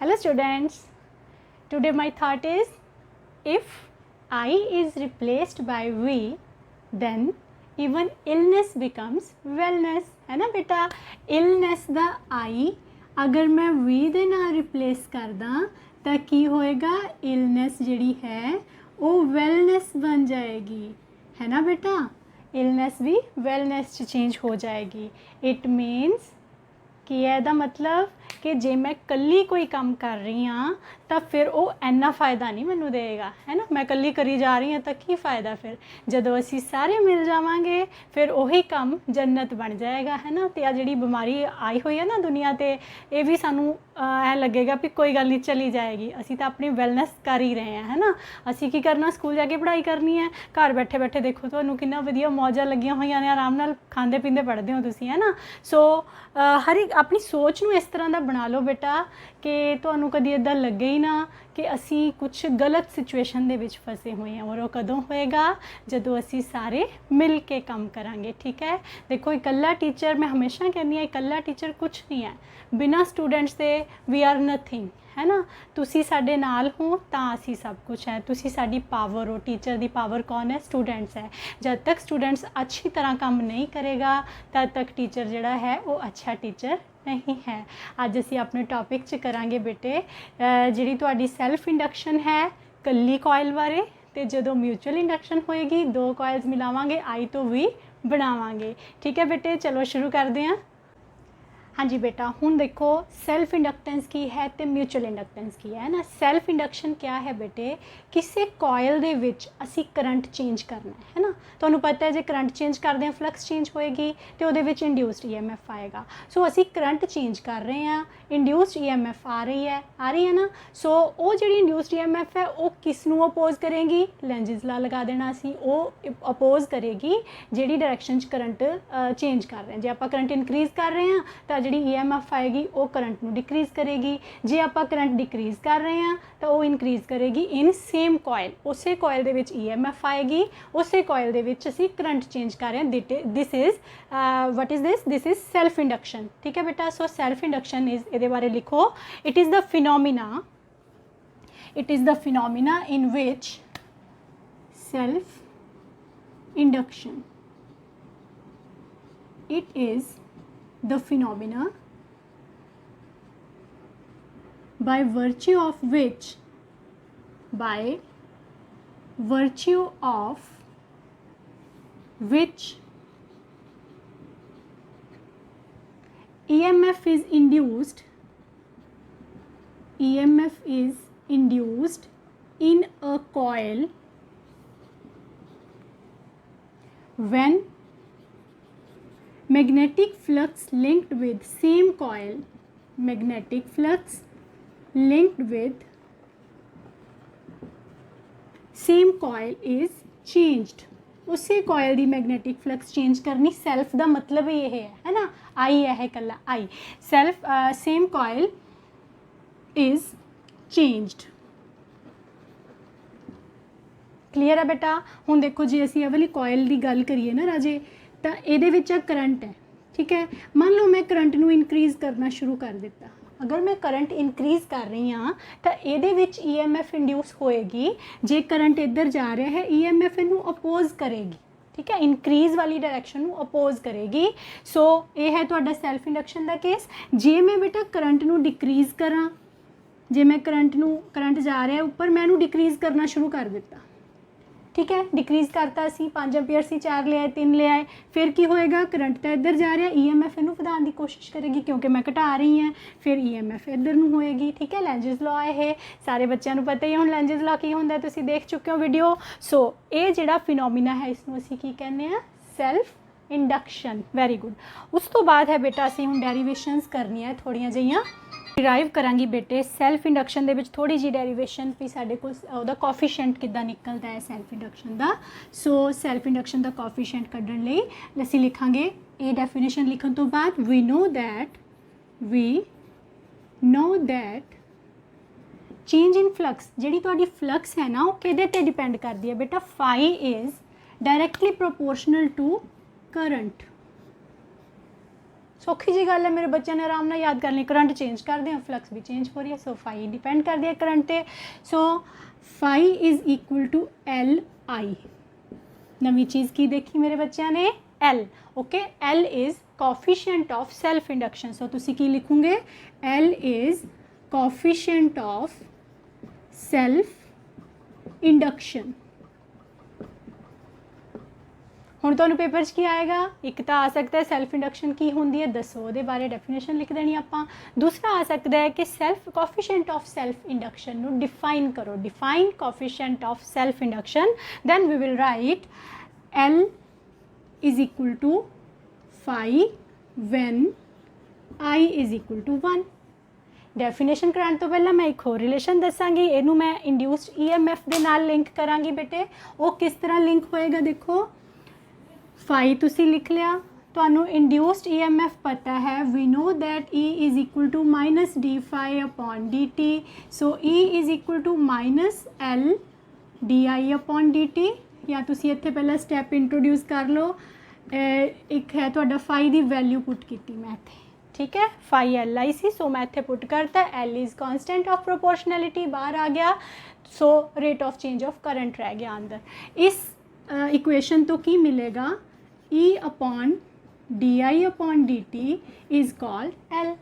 Hello students, today my thought is if I is replaced by we then even illness becomes wellness है ना बेटा। illness the I अगर मैं we ਦੇ ਨਾਲ replace करदा ਤਾਂ ਕੀ होएगा, illness ਜਿਹੜੀ है वो wellness बन जाएगी है ना बेटा। illness भी wellness च change हो जाएगी। it means कि ਇਹਦਾ मतलब कि जे मैं कल्ली कोई काम कर रही हाँ तो फिर वो इन्ना फ़ायदा नहीं मैनू देगा है ना। मैं कल्ली करी जा रही हाँ तो की फ़ायदा फिर जदों असी सारे मिल जावांगे फिर वही काम जन्नत बन जाएगा है ना। तो आ जी बीमारी आई हुई है ना दुनिया ते ये भी सानू ऐ लगेगा भी कोई गल नहीं चली जाएगी। असी तो अपनी वैलनैस कर ही रहे हैं है ना। असी की करना स्कूल जाके पढ़ाई करनी है, घर बैठे बैठे देखो तुहानू कितना वधिया मौजा लगियां होईयां ने, आराम नाल खांदे पींदे पढ़दे हो तुसीं है ना। सो हर एक अपनी सोच नू इस तरह का बना लो बेटा कि तुहानू कदी इदां लगे ही ना कि असी कुछ गलत सिचुएशन दे विच फसे हुए हैं। और वो कदों होएगा जदों असी सारे मिल के काम करांगे। ठीक है, देखो इकल्ला टीचर, मैं हमेशा कहनी है इकल्ला टीचर कुछ नहीं है, बिना स्टूडेंट्स दे वी आर नथिंग है ना। तुसी साडे नाल हो तां असी सब कुछ है, तुसी साडी पावर हो। टीचर दी पावर कौन है, स्टूडेंट्स है। जब तक स्टूडेंट्स अच्छी तरह काम नहीं करेगा तब तक टीचर जिहड़ा है वो अच्छा टीचर नहीं है। अज असी अपने टॉपिक च करांगे बेटे जिहड़ी तुहाडी सैल्फ इंडक्शन है कल्ली कॉयल बारे, ते जदों म्यूचुअल इंडक्शन होएगी दो कॉयल्स मिलावांगे आई तो वी बनावांगे। ठीक है बेटे, चलो शुरू करते हैं। हाँ जी बेटा, हुण देखो सैल्फ इंडक्टेंस की है तो म्यूचुअल इंडक्टेंस की है ना। सैल्फ इंडक्शन क्या है बेटे, किसी कॉयल दे विच असी करंट चेंज करना है ना। तुहानू पता है जो करंट चेंज करते हैं फ्लक्स चेंज होएगी तो उहदे विच इंड्यूस्ड EMF आएगा। सो असी करंट चेंज कर रहे हैं, इंड्यूस्ड EMF आ रही है ना। सो वो जी इंड्यूस्ड EMF है वो किसनू अपोज करेगी, लेंजिस ला लगा देना असी, वो अपोज करेगी जिहड़ी डायरैक्शन च करंट चेंज कर रहे हैं। जे आप करंट इनक्रीज़ कर रहे हैं तो जी EMF आएगी वो करंट में डिक्रीज़ करेगी। जे आप करंट डिक्रीज़ कर रहे हैं तो वो इनक्रीज़ करेगी इन सेम कॉयल। उस कॉयल दे विच EMF आएगी, उस कॉयल दे विच असी करंट चेंज कर रहे हैं। This is what is this is self induction. ठीक है बेटा। सो सैल्फ इंडक्शन इज़, ये बारे लिखो, it is the phenomena in which self induction, it is the phenomena by virtue of which EMF is induced in a coil when magnetic flux linked with same coil is changed। उसी coil दी magnetic flux change करनी। Self का मतलब ये है ना, आई है कला आई। Self same coil is changed. Clear है बेटा। हुण देखो जी असी वाली कॉयल की गल करिए ना राजे तो ये करंट है। ठीक है, मान लो मैं करंट नू इनक्रीज़ करना शुरू कर दिता। अगर मैं करंट इनक्रीज़ कर रही हाँ तो ये EMF इंड्यूस होएगी। जे करंट इधर जा रहा है EMF इनू अपोज करेगी। ठीक है, इनक्रीज़ वाली डायरैक्शन नू अपोज करेगी। सो ये है तुहाडा सैल्फ इंडक्शन का केस। जे मैं बेटा करंट नू डिक्रीज़ करा, जे मैं करंट जा रहा है ऊपर, मैं इनू डिक्रीज़ करना शुरू कर दिता। ठीक है, डिक्रीज़ करता सी 5 एम्पीयर सी 4 ले आए 3 ले आए, फिर की होएगा करंट तो इधर जा रहा, EMF इनू वधाने की कोशिश करेगी क्योंकि मैं घटा रही हैं, फिर EMF इधर नू होएगी। ठीक है, लेंजिस लॉ है सारे बच्चों को पता ही हुण लेंजिस लॉ की होंदा, तुसीं देख चुके हो वीडियो। सो ये जिहड़ा फिनोमिना है इसनू असीं की कहने आ, सैल्फ इंडक्शन। Very good. उस तो बाद है बेटा असीं हुण डेरीवेशनस करनी है थोड़ियां जिहियां डिराइव करांगी बेटे। सैल्फ इंडक्शन दे विच थोड़ी जी डेरीवेशन भी साडे कोल उहदा कोफिशिएंट किद्दां निकलदा है सैल्फ इंडक्शन दा। सो सैल्फ इंडक्शन दा कोफिशिएंट कड्ढण लई असीं लिखांगे, ये डेफिनेशन लिखण तो बाद we know that change in flux, जिहड़ी तुहाडी फ्लक्स है ना वो किहदे ते डिपेंड करदी है बेटा, phi is directly proportional to current. सौखी जी गल है, मेरे बच्चों ने आराम नाल याद कर ली। करंट चेंज करते हैं, फ्लक्स भी चेंज हो रही है, सो फाई डिपेंड करती है करंट पर। So phi is equal to L I. नवी चीज़ की देखी मेरे बच्चों ने, L. Okay, L is coefficient of self induction. So तुसी की लिखोगे, L is coefficient of self induction. हुण तुहानूं पेपर 'च की आएगा, एक तो आ सकता है सैल्फ इंडक्शन की होंदी है, दसो उहदे बारे डेफिनेशन लिख देनी आपां। दूसरा आ सकता है कि self coefficient of self induction नूं डिफाइन करो, define coefficient of self induction. Then we will write L is equal to phi when I is equal to 1। Definition कराने तो पहला मैं एक होर रिलेशन दसांगी, इनू मैं इंड्यूस्ड EMF दे नाल लिंक करांगी बेटे। वो किस तरह लिंक होएगा, देखो फाई तुसी लिख लिया, तुहानू इंड्यूस्ड EMF पता है, we know that E is equal to minus D phi upon D T. So E is equal to minus L D I upon D T. या तुसी इत्थे पहला स्टैप इंट्रोड्यूस कर लो, एक है तुहाडा फाई दी वैल्यू पुट की मैं इत्थे, ठीक है, फाई एल आई सी। सो मैं इत्थे पुट करता, L is constant of proportionality बाहर आ गया, so rate of change of current रह गया अंदर। इस इक्वेशन तो की मिलेगा, E upon D I upon D T is called L.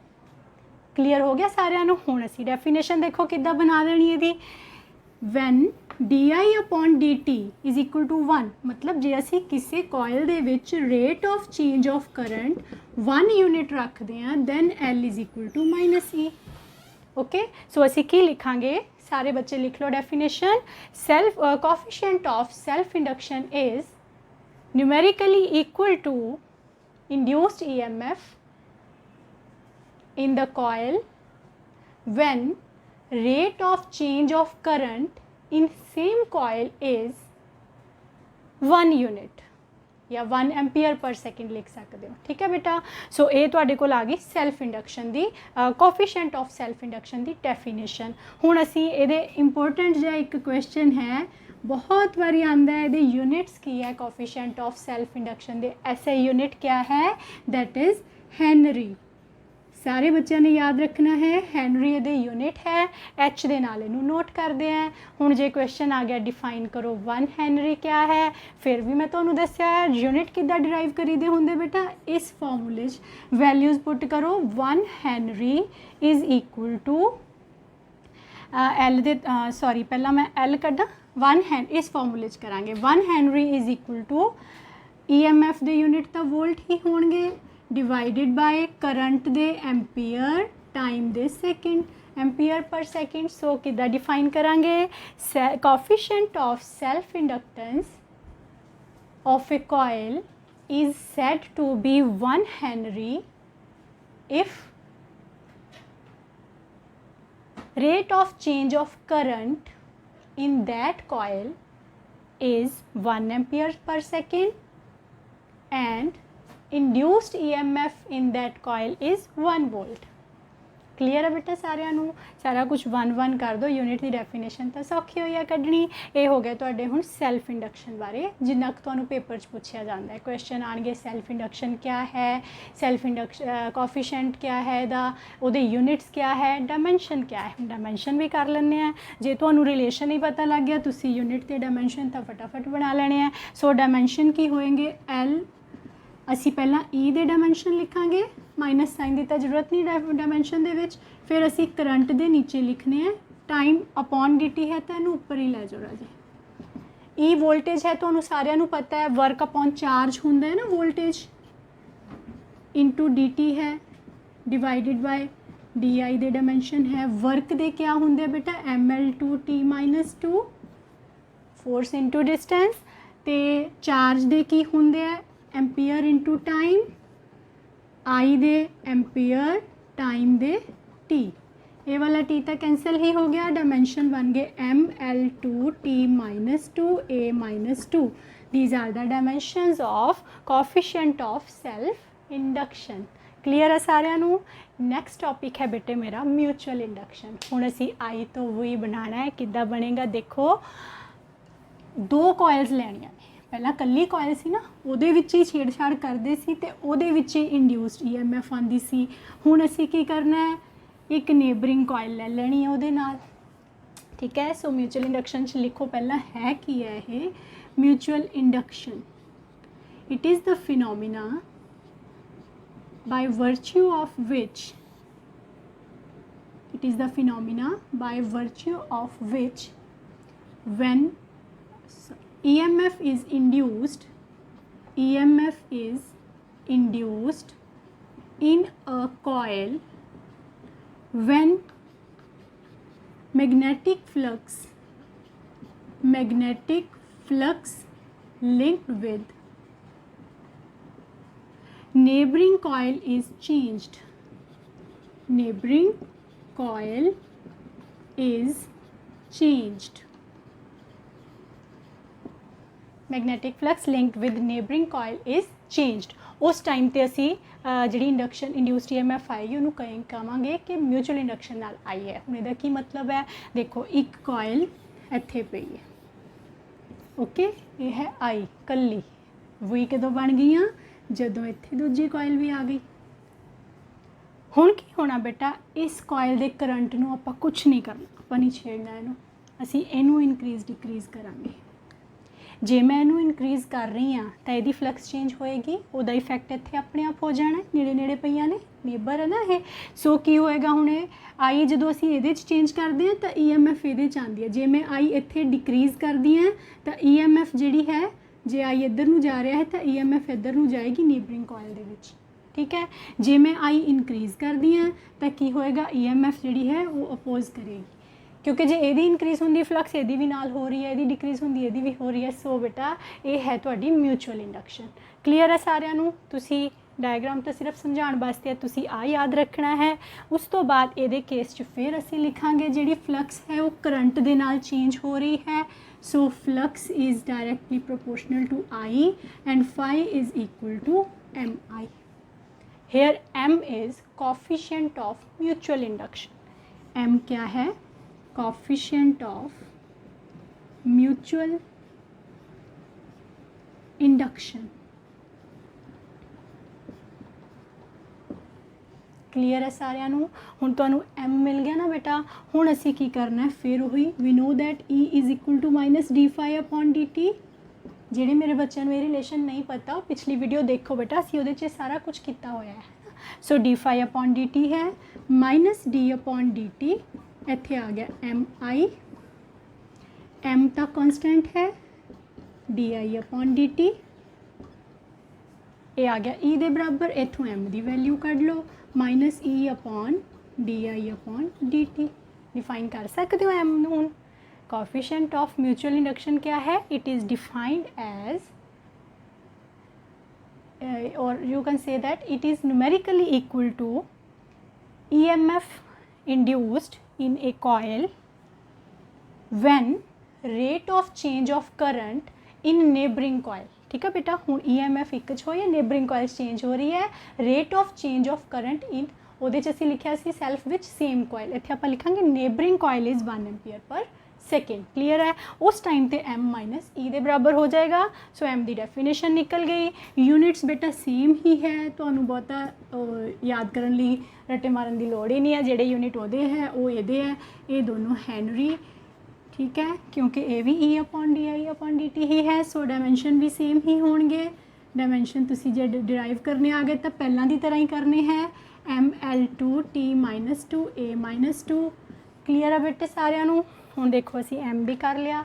Clear हो गया सारिਆਂ ਨੂੰ। ਹੁਣ ਅਸੀਂ डेफिनेशन देखो किद्दां बना देनी ਇਹਦੀ। When D I upon D T is equal to 1, मतलब जे असी किसी कॉयल दे विच rate of change of current 1 unit रखते हैं, then L is equal to minus E. Okay, so असी की लिखांगे, सारे बच्चे लिख लो definition. Self coefficient of self induction is numerically equal to induced EMF in the coil when rate of change of current in same coil is 1 unit या 1 ampere per second लिख सकते हो, ठीक है बेटा। सो ये तुहाडे कोल आ गई self induction the coefficient of self induction the definition. हुण असी इहदे इंपोर्टेंट जिहा एक क्वेश्चन है, बहुत बारी आंदा है, ये यूनिट्स की है कोफिशिएंट ऑफ सैल्फ इंडक्शन दे। ऐसे यूनिट क्या है, दैट इज़ हैनरी। सारे बच्चों ने याद रखना है, हैनरी ये यूनिट है, एच दे नाल इनू नोट करते हैं। हुण जे क्वेश्चन आ गया डिफाइन करो 1 हैनरी क्या है, फिर भी मैं तुहानू दस्सिया है यूनिट किद्दां डिराइव करीदे हुंदे बेटा, इस फॉर्मूले वैल्यूज़ पुट करो। 1 henry is equal to L दे सॉरी पहला मैं एल कड्डा, 1 हैन इस फॉर्मूले करांगे। 1 henry is equal to EMF दे यूनिट तो वोल्ट ही होणगे, डिवाइडेड बाय करंट दे एम्पीयर, टाइम दे second, ampere per second. So किद्दां डिफाइन करांगे, coefficient of self inductance of a coil is said to be 1 henry if rate of change of current in that coil is 1 ampere per second and induced EMF in that coil is 1 volt। Clear है बेटा सारिਆਂ ਨੂੰ, सारा कुछ 1 कर दो, unit की definition तो सौखी हुई है कढ़नी। ये हो गया तुहाडे हुण सैल्फ इंडक्शन बारे, जिन्ना क तुहानू पेपर च पूछा जाता है, क्वेश्चन आएंगे सैल्फ इंडक्शन क्या है, सैल्फ इंडक्शन कोफिशिएंट क्या है, उहदे यूनिट्स क्या है, डायमेंशन क्या है। डायमेंशन भी कर लेने हैं, जे तुहानू रिलेशन ही पता लग गया, तुसी यूनिट ते डायमेंशन तो फटाफट बना लेने हैं। सो डायमेंशन की होएंगे एल, असी पहला ई दे डायमेंशन लिखांगे, माइनस साइन की तो जरूरत नहीं डायमेंशन दे विच, फिर असी करंट दे नीचे लिखने हैं, टाइम अपॉन डी टी है तो इनू उपर ही लै जाओ राजे। ई वोल्टेज है तो सारिਆਂ ਨੂੰ पता है, वर्क अपॉन चार्ज होंदा है ना, वोल्टेज इंटू डी टी है, divided by D I they dimension है। वर्क दे क्या होंगे बेटा, ML2T minus 2, force into distance, तो चार्ज दे की होंगे एम्पीयर इंटू टाइम, आई दे एम्पीयर, टाइम दे टी, ये वाला टी तो कैंसल ही हो गया, डायमेंशन बन गए ML2T minus 2 A minus 2। These are the dimensions of coefficient of self induction. Clear है सारिਆਂ ਨੂੰ। नैक्सट टॉपिक है बेटे मेरा म्यूचुअल इंडक्शन। हुण असी आई तो वी बनाना है, किद्दां बनेगा देखो, 2 कॉइल्स लैनियां, ਪਹਿਲਾਂ ਕੱਲੀ ਕੋਇਲ ਸੀ ਨਾ, ਉਹਦੇ ਵਿੱਚ ਹੀ ਛੇੜਛਾੜ ਕਰਦੇ ਸੀ ਤੇ ਉਹਦੇ ਵਿੱਚ ਹੀ ਇੰਡਿਊਸਡ EMF ਆਉਂਦੀ ਸੀ। ਹੁਣ ਅਸੀਂ ਕੀ ਕਰਨਾ ਹੈ, ਇੱਕ ਨੇਬਰਿੰਗ ਕੋਇਲ ਲੈ ਲੈਣੀ ਹੈ ਉਹਦੇ ਨਾਲ, ਠੀਕ ਹੈ। ਸੋ ਮਿਊਚੁਅਲ ਇੰਡਕਸ਼ਨ 'ਚ ਲਿਖੋ ਪਹਿਲਾਂ ਹੈ ਕੀ ਹੈ ਇਹ, mutual induction, it is the phenomena by virtue of which it is the phenomena by virtue of which when EMF is induced in a coil when magnetic flux linked with neighboring coil is changed. Neighboring coil is changed. Magnetic flux linked with neighboring coil is changed. उस time ते असी जिहड़ी induction induced EMF आएगी उन्होंने कहीं कहांगे कि mutual induction नाल आई है। हुण इहदा की मतलब है, देखो एक कॉइल इत्थे पई है, ओके, ये है आई कल्ली, वही कदों बन गई ਜਦੋਂ ਇੱਥੇ ਦੂਜੀ ਕੋਇਲ ਵੀ ਆ ਗਈ। ਹੁਣ ਕੀ ਹੋਣਾ ਬੇਟਾ, ਇਸ ਕੋਇਲ ਦੇ ਕਰੰਟ ਨੂੰ ਆਪਾਂ ਕੁਛ ਨਹੀਂ ਕਰਨਾ, ਆਪਾਂ ਨਹੀਂ ਛੇੜਨਾ ਇਹਨੂੰ, ਅਸੀਂ ਇਹਨੂੰ ਇਨਕਰੀਜ਼ ਡਿਕਰੀਜ਼ ਕਰਾਂਗੇ। ਜੇ ਮੈਂ ਇਹਨੂੰ ਇਨਕਰੀਜ਼ ਕਰ ਰਹੀ ਹਾਂ ਤਾਂ ਇਹਦੀ ਫਲਕਸ ਚੇਂਜ ਹੋਏਗੀ, ਉਹਦਾ ਇਫੈਕਟ ਇੱਥੇ ਆਪਣੇ ਆਪ ਹੋ ਜਾਣਾ, ਨੇੜੇ ਨੇੜੇ ਪਈਆਂ ਨੇ, ਨੇਬਰ ਹੈ ਨਾ ਇਹ। ਸੋ ਕੀ ਹੋਏਗਾ ਹੁਣ, ਇਹ ਆਈ ਜਦੋਂ ਅਸੀਂ ਇਹਦੇ 'ਚ ਚੇਂਜ ਕਰਦੇ ਹਾਂ ਤਾਂ EMF ਇਹਦੇ 'ਚ ਆਉਂਦੀ ਹੈ। ਜੇ ਮੈਂ ਆਈ ਇੱਥੇ ਡਿਕਰੀਜ਼ ਕਰਦੀ ਹਾਂ ਤਾਂ EMF ਜਿਹੜੀ ਹੈ, ਜੇ आई इधर ਨੂੰ ਜਾ ਰਿਹਾ ਹੈ ਤਾਂ EMF ਇੱਧਰ ਨੂੰ ਜਾਏਗੀ ਨੇਬਰਿੰਗ ਕੋਇਲ ਦੇ ਵਿੱਚ, ਠੀਕ ਹੈ। ਜੇ ਮੈਂ आई ਇਨਕਰੀਜ਼ ਕਰਦੀ ਹਾਂ ਤਾਂ ਕੀ ਹੋਏਗਾ, EMF ਜਿਹੜੀ ਹੈ ਉਹ ਅਪੋਜ਼ ਕਰੇਗੀ, ਕਿਉਂਕਿ ਜੇ ਇਹਦੀ ਇਨਕਰੀਜ਼ ਹੁੰਦੀ ਫਲਕਸ ਇਹਦੀ ਵੀ ਨਾਲ ਹੋ ਰਹੀ ਹੈ, ਇਹਦੀ ਡਿਕਰੀਜ਼ ਹੁੰਦੀ ਇਹਦੀ ਵੀ ਹੋ ਰਹੀ ਹੈ। ਸੋ ਬੇਟਾ ਇਹ ਹੈ ਤੁਹਾਡੀ ਮਿਊਚੁਅਲ ਇੰਡਕਸ਼ਨ। ਕਲੀਅਰ ਹੈ ਸਾਰਿਆਂ ਨੂੰ? ਤੁਸੀਂ डायग्राम तो सिर्फ समझाने वास्ते तुसी आ याद रखना है। उस तो बाद ये केस च फिर असी लिखांगे जिहड़ी फ्लक्स है वो करंट दे नाल चेंज हो रही है। So flux is directly proportional to I and phi is equal to M I. Here M is coefficient of mutual induction. M क्या है? Coefficient of mutual induction. Clear है सारिਆਂ ਨੂੰ? ਹੁਣ ਤੁਹਾਨੂੰ एम मिल गया ना बेटा। ਹੁਣ ਅਸੀਂ ਕੀ करना है फिर वही we know that E is equal to minus D phi upon D T. ਜਿਹੜੇ ਮੇਰੇ ਬੱਚਿਆਂ ਨੂੰ ਇਹ ਰਿਲੇਸ਼ਨ नहीं पता ਉਹ पिछली वीडियो देखो बेटा, ਅਸੀਂ ਉਹਦੇ 'ਚ सारा कुछ किया होया है। So D phi upon D T है minus D upon D T, इत्थे आ गया एम आई, एम तो कॉन्स्टेंट है, D I upon D T ये आ गया ई दे बराबर। इत्थों एम की वैल्यू कढ़ लो, minus E upon D I upon D T. Define कर सकते हो एम नून। कोफिशिएंट ऑफ म्यूचुअल इंडक्शन क्या है? It is defined as or you can say that it is numerically equal to EMF induced in a coil when rate of change of current in neighboring coil। ठीक है बेटा, हूँ EMF एक हो या neighboring coil change हो रही है, rate of change of current in ਉਹਦੇ 'ਚ ਅਸੀਂ ਲਿਖਿਆ ਸੀ सेल्फ विच सेम coil, ਇੱਥੇ ਆਪਾਂ ਲਿਖਾਂਗੇ neighboring coil is 1 ampere per second. Clear है? उस टाइम पे m माइनस ई दे बराबर हो जाएगा। सो m की डेफिनेशन निकल गई। यूनिट्स बेटा सेम ही है, ਤੁਹਾਨੂੰ ਬਹੁਤਾ याद करने ਲਈ रटे मारन की लोड़ ही नहीं है। ਜਿਹੜੇ यूनिट ਉਹਦੇ है वो ਇਹਦੇ है, ये दोनों हैनरी, ठीक है, क्योंकि ये भी E upon D I upon D T ही है। सो डायमेंशन भी सेम ही होंगे। डायमेंशन तुसी जे डिराइव करने आ गए तो पहला की तरह ही करने हैं, M L two T minus two A minus two. Clear है बेटे सारिਆਂ ਨੂੰ? ਹੁਣ देखो असी एम भी कर लिया,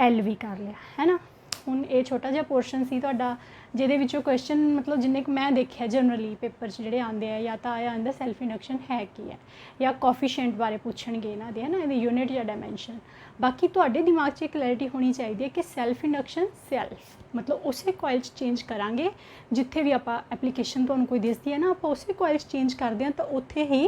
एल भी कर लिया, है ना। ਹੁਣ ਇਹ ਛੋਟਾ ਜਿਹਾ ਪੋਰਸ਼ਨ ਸੀ ਤੁਹਾਡਾ ਜਿਹਦੇ ਵਿੱਚੋਂ ਕੁਐਸਚਨ ਮਤਲਬ ਜਿੰਨੇ ਕੁ ਮੈਂ ਦੇਖਿਆ ਜਨਰਲੀ ਪੇਪਰ 'ਚ ਜਿਹੜੇ ਆਉਂਦੇ ਆ, ਜਾਂ ਤਾਂ ਆਇਆ ਆਉਂਦਾ ਸੈਲਫ ਇੰਡਕਸ਼ਨ ਹੈ ਕੀ ਹੈ ਜਾਂ ਕੋਫੀਸ਼ੀਐਂਟ ਬਾਰੇ ਪੁੱਛਣਗੇ ਇਹਨਾਂ ਦੇ, ਹੈ ਨਾ, ਇਹਦੀ ਯੂਨਿਟ ਜਾਂ ਡਾਇਮੈਂਸ਼ਨ। ਬਾਕੀ ਤੁਹਾਡੇ ਦਿਮਾਗ 'ਚ ਕਲੈਰਿਟੀ ਹੋਣੀ ਚਾਹੀਦੀ ਹੈ ਕਿ ਸੈਲਫ ਇੰਡਕਸ਼ਨ ਸੈਲਫ मतलब उसे कोयल चेंज करांगे जिथे भी आप एप्लीकेशन तो कोई दिसती है ना, आप उसे कोयल चेंज करते हैं तो उत्थे ही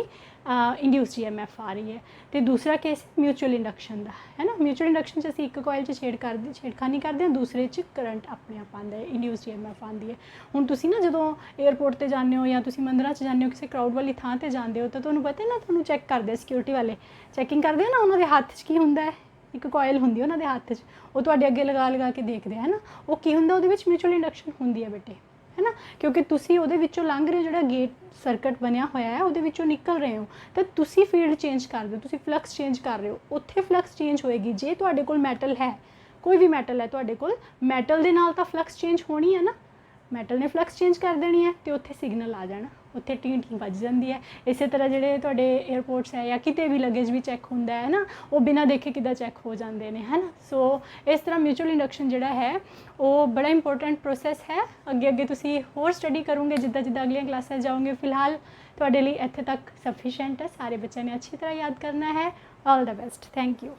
इंड्यूस्ड EMF आ रही है। तो दूसरा केस म्यूचुअल इंडक्शन का, है ना। म्यूचुअल इंडक्शन से असीं एक कोयल छेड़खानी करते हैं, दूसरे च करंट अपने आप आता है, इंड्यूस्ड EMF आती है। हुण तुसीं ना जदों एयरपोर्ट पर जाते हो या तुसीं मंदिरां च जाते हो, किसी क्राउड वाली थां ते जाते हो, तो तुहानूं पता है ना, तुहानूं चैक करते सिक्योरिटी वाले चैकिंग करते हैं ना, उन्होंने हाथ च की हुंदा है, ਇੱਕ ਕੋਇਲ ਹੁੰਦੀ ਹੈ ਉਹਨਾਂ ਦੇ ਹੱਥ 'ਚ, ਉਹ ਤੁਹਾਡੇ ਅੱਗੇ ਲਗਾ ਕੇ ਦੇਖਦੇ ਹੈ ਨਾ, ਉਹ ਕੀ ਹੁੰਦਾ ਉਹਦੇ ਵਿੱਚ ਮਿਊਚੁਅਲ ਇੰਡਕਸ਼ਨ ਹੁੰਦੀ ਹੈ ਬੇਟੇ, ਹੈ ਨਾ, ਕਿਉਂਕਿ ਤੁਸੀਂ ਉਹਦੇ ਵਿੱਚੋਂ ਲੰਘ ਰਹੇ ਹੋ, ਜਿਹੜਾ ਗੇਟ ਸਰਕਟ ਬਣਿਆ ਹੋਇਆ ਹੈ ਉਹਦੇ ਵਿੱਚੋਂ ਨਿਕਲ ਰਹੇ ਹੋ, ਤਾਂ ਤੁਸੀਂ ਫੀਲਡ ਚੇਂਜ ਕਰ ਦਿਓ, ਤੁਸੀਂ ਫਲਕਸ ਚੇਂਜ ਕਰ ਰਹੇ ਹੋ, ਉੱਥੇ ਫਲਕਸ ਚੇਂਜ ਹੋਏਗੀ। ਜੇ ਤੁਹਾਡੇ ਕੋਲ ਮੈਟਲ ਹੈ, ਕੋਈ ਵੀ ਮੈਟਲ ਹੈ ਤੁਹਾਡੇ ਕੋਲ, ਮੈਟਲ ਦੇ ਨਾਲ ਤਾਂ ਫਲਕਸ ਚੇਂਜ ਹੋਣੀ ਹੈ ਨਾ, ਮੈਟਲ ਨੇ ਫਲਕਸ ਚੇਂਜ ਕਰ ਦੇਣੀ ਹੈ ਅਤੇ ਉੱਥੇ ਸਿਗਨਲ ਆ ਜਾਣਾ, ਉੱਥੇ ਟੀ ਵੱਜ ਜਾਂਦੀ ਹੈ। ਇਸੇ ਤਰ੍ਹਾਂ ਜਿਹੜੇ ਤੁਹਾਡੇ ਏਅਰਪੋਰਟਸ ਹੈ ਜਾਂ ਕਿਤੇ ਵੀ ਲਗੇਜ ਵੀ ਚੈੱਕ ਹੁੰਦਾ ਹੈ ਨਾ, ਉਹ ਬਿਨਾਂ ਦੇਖੇ ਕਿੱਦਾਂ ਚੈੱਕ ਹੋ ਜਾਂਦੇ ਨੇ, ਹੈ ਨਾ। ਸੋ ਇਸ ਤਰ੍ਹਾਂ ਮਿਊਚੁਅਲ ਇੰਡਕਸ਼ਨ ਜਿਹੜਾ ਹੈ ਉਹ ਬੜਾ ਇੰਪੋਰਟੈਂਟ ਪ੍ਰੋਸੈਸ ਹੈ। ਅੱਗੇ ਤੁਸੀਂ ਹੋਰ ਸਟੱਡੀ ਕਰੋਗੇ ਜਿੱਦਾਂ ਜਿੱਦਾਂ ਅਗਲੀਆਂ ਕਲਾਸਾਂ ਜਾਓਗੇ। ਫਿਲਹਾਲ ਤੁਹਾਡੇ ਲਈ ਇੱਥੇ ਤੱਕ ਸਫੀਸ਼ੀਐਂਟ ਹੈ, ਸਾਰੇ ਬੱਚਿਆਂ ਨੇ ਅੱਛੀ ਤਰ੍ਹਾਂ ਯਾਦ ਕਰਨਾ ਹੈ। ਆਲ ਦਾ ਬੈਸਟ, ਥੈਂਕ ਯੂ।